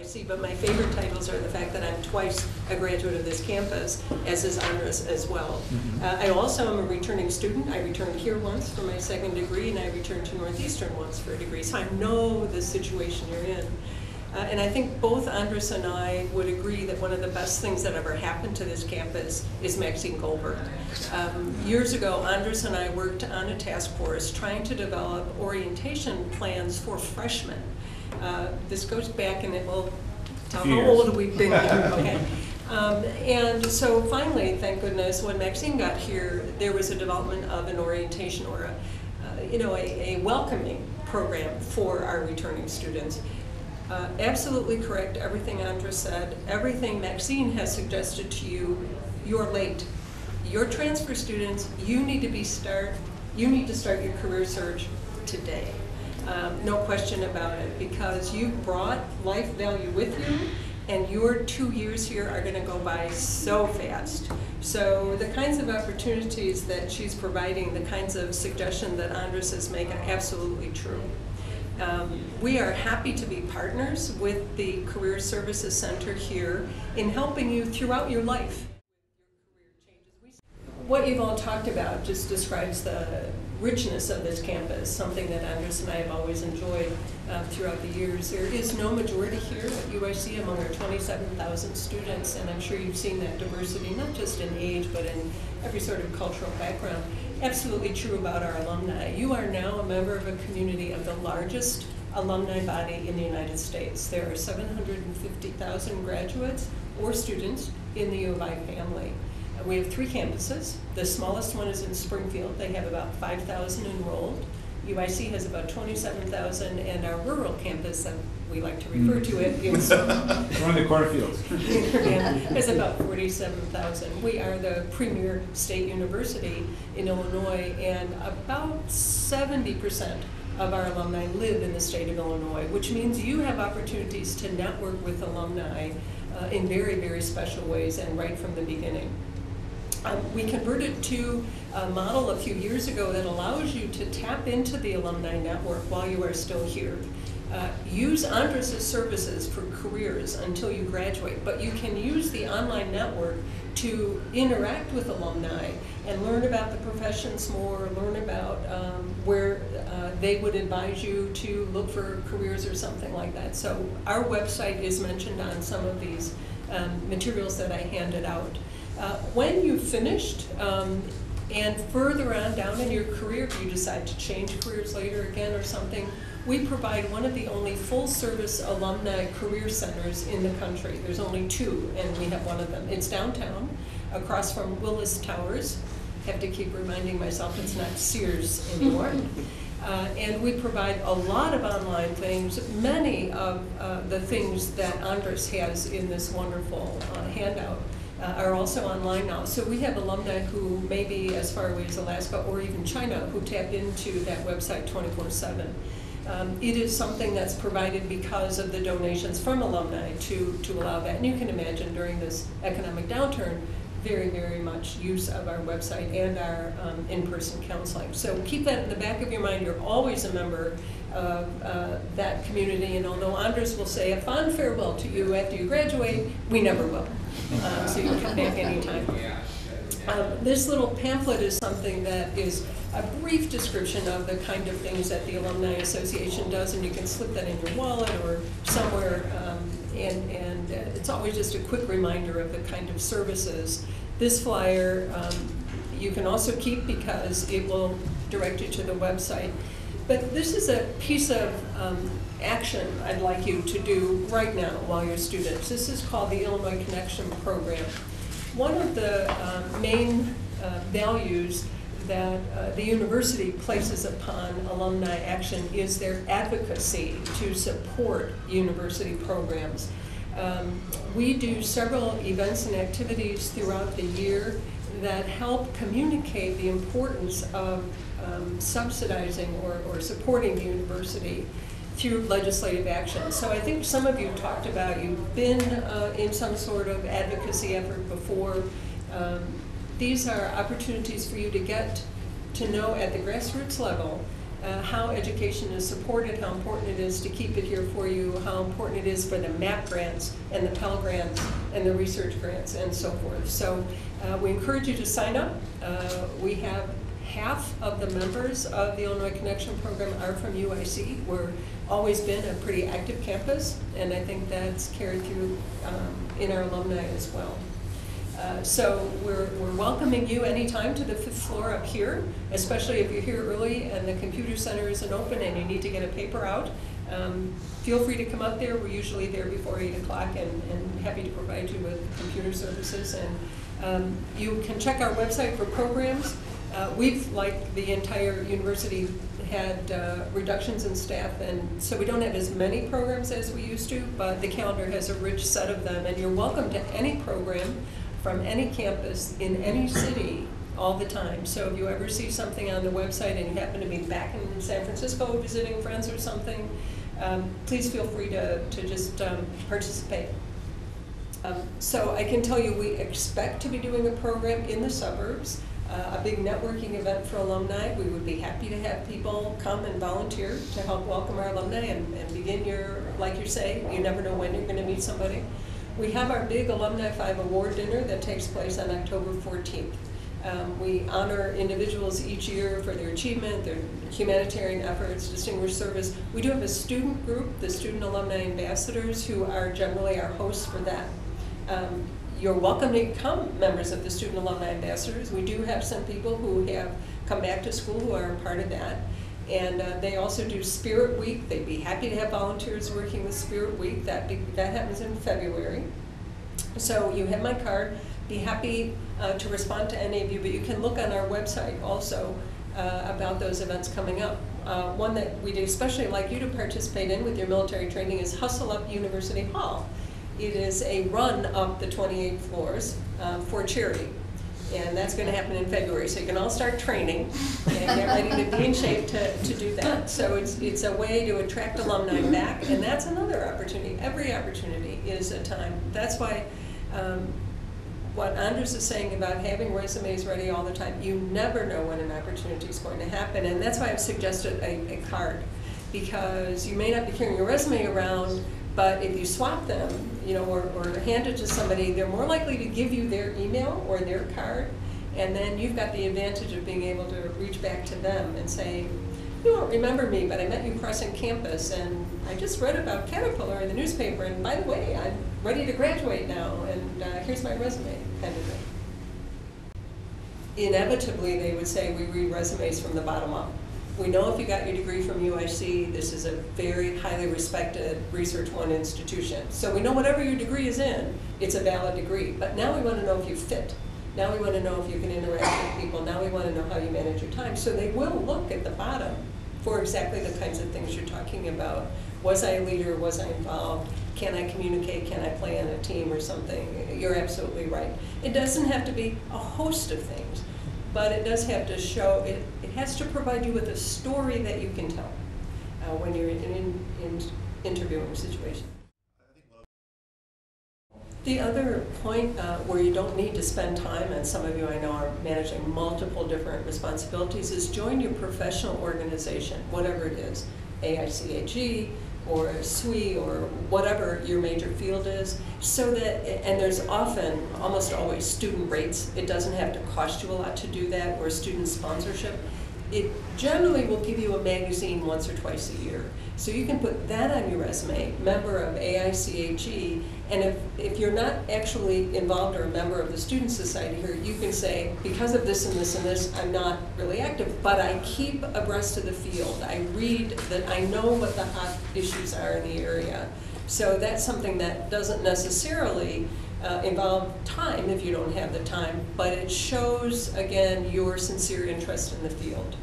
UIC, but my favorite titles are the fact that I'm twice a graduate of this campus, as is Andres as well. I also am a returning student. I returned here once for my second degree, and I returned to Northeastern once for a degree. So I know the situation you're in. And I think both Andres and I would agree that one of the best things that ever happened to this campus is Maxine Goldberg. Years ago, Andres and I worked on a task force trying to develop orientation plans for freshmen. This goes back, and it will tell how old we've been here. Okay. And so finally, thank goodness, when Maxine got here, there was a development of an orientation or a welcoming program for our returning students. Absolutely correct, everything Andres said. Everything Maxine has suggested to you, you're late. You're transfer students, you need to start your career search today. No question about it, because you brought life value with you, and your 2 years here are going to go by so fast. So the kinds of opportunities that she's providing, the kinds of suggestions that Andres is making, absolutely true. We are happy to be partners with the Career Services Center here in helping you throughout your life. What you've all talked about just describes the richness of this campus, something that Andres and I have always enjoyed throughout the years. There is no majority here at UIC among our 27,000 students, and I'm sure you've seen that diversity, not just in age, but in every sort of cultural background. Absolutely true about our alumni. You are now a member of a community of the largest alumni body in the United States. There are 750,000 graduates or students in the U of I family. We have 3 campuses. The smallest one is in Springfield. They have about 5,000 enrolled. UIC has about 27,000, and our rural campus, that we like to refer to it, is we're on the cornfields. is about 47,000. We are the premier state university in Illinois, and about 70% of our alumni live in the state of Illinois, which means you have opportunities to network with alumni in very, very special ways and right from the beginning. We converted to a model a few years ago that allows you to tap into the alumni network while you are still here. Use Andres' services for careers until you graduate, but you can use the online network to interact with alumni and learn about the professions more, learn about where they would advise you to look for careers or something like that. So our website is mentioned on some of these materials that I handed out. When you've finished and further on down in your career, if you decide to change careers later again or something, we provide one of the only full-service alumni career centers in the country. There's only 2, and we have one of them. It's downtown, across from Willis Towers. I have to keep reminding myself it's not Sears anymore. And we provide a lot of online things. Many of the things that Andres has in this wonderful handout are also online now. So we have alumni who may be as far away as Alaska or even China who tap into that website 24/7. It is something that's provided because of the donations from alumni to allow that. And you can imagine during this economic downturn, very, very much use of our website and our in-person counseling. So keep that in the back of your mind. You're always a member of that community, and although Andres will say a fond farewell to you after you graduate, we never will. So you can come back anytime. This little pamphlet is something that is a brief description of the kind of things that the Alumni Association does, and you can slip that in your wallet or somewhere, and it's always just a quick reminder of the kind of services. This flyer you can also keep because it will direct you to the website. But this is a piece of action I'd like you to do right now while you're students. This is called the Illinois Connection Program. One of the main values that the university places upon alumni action is their advocacy to support university programs. We do several events and activities throughout the year that help communicate the importance of subsidizing or supporting the university through legislative action. So I think some of you talked about, you've been in some sort of advocacy effort before. These are opportunities for you to get to know at the grassroots level how education is supported, how important it is to keep it here for you, how important it is for the MAP grants and the Pell grants and the research grants and so forth. So we encourage you to sign up. We have half of the members of the Illinois Connection program are from UIC. We're always been a pretty active campus, and I think that's carried through in our alumni as well. So we're welcoming you anytime to the 5th floor up here, especially if you're here early and the computer center isn't open and you need to get a paper out. Feel free to come up there. We're usually there before 8 o'clock and happy to provide you with computer services. And you can check our website for programs. We've, like the entire university, had reductions in staff, and so we don't have as many programs as we used to, but the calendar has a rich set of them, and you're welcome to any program from any campus in any city all the time. So if you ever see something on the website and you happen to be back in San Francisco visiting friends or something, please feel free to just participate. So I can tell you we expect to be doing a program in the suburbs, a big networking event for alumni. We would be happy to have people come and volunteer to help welcome our alumni and begin your, like you say, you never know when you're going to meet somebody. We have our big Alumni 5 Award Dinner that takes place on October 14th. We honor individuals each year for their achievement, their humanitarian efforts, distinguished service. We do have a student group, the Student Alumni Ambassadors, who are generally our hosts for that. You're welcome to come, members of the Student Alumni Ambassadors. We do have some people who have come back to school who are a part of that. And they also do Spirit Week. They'd be happy to have volunteers working with Spirit Week. That happens in February. So you have my card. Be happy to respond to any of you, but you can look on our website also about those events coming up. One that we'd especially like you to participate in with your military training is Hustle Up University Hall. It is a run up the 28 floors for charity. And that's going to happen in February, so you can all start training and get ready to be in shape to do that. So it's a way to attract alumni back, and that's another opportunity. Every opportunity is a time. That's why what Anders is saying about having resumes ready all the time, you never know when an opportunity is going to happen, and that's why I've suggested a card, because you may not be carrying your resume around, but if you swap them, you know, or hand it to somebody, they're more likely to give you their email or their card, and then you've got the advantage of being able to reach back to them and say, you won't remember me, but I met you crossing campus, and I just read about Caterpillar in the newspaper, and by the way, I'm ready to graduate now, and here's my resume, kind of thing. Inevitably, they would say we read resumes from the bottom up. We know if you got your degree from UIC, this is a very highly respected Research One institution. So we know whatever your degree is in, it's a valid degree. But now we want to know if you fit. Now we want to know if you can interact with people. Now we want to know how you manage your time. So they will look at the bottom for exactly the kinds of things you're talking about. Was I a leader? Was I involved? Can I communicate? Can I play on a team or something? You're absolutely right. It doesn't have to be a host of things, but it does have to show, it has to provide you with a story that you can tell when you're in an interviewing situation. The other point where you don't need to spend time, and some of you I know are managing multiple different responsibilities, is join your professional organization, whatever it is, AICAG, or SWE, or whatever your major field is, so that, and there's often, almost always, student rates. It doesn't have to cost you a lot to do that, or student sponsorship. It generally will give you a magazine once or twice a year. So you can put that on your resume, member of AICAG, and if you're not actually involved or a member of the Student Society here, you can say, because of this and this and this, I'm not really active, but I keep abreast of the field. I read that, I know what the hot issues are in the area. So that's something that doesn't necessarily involve time if you don't have the time, but it shows, again, your sincere interest in the field.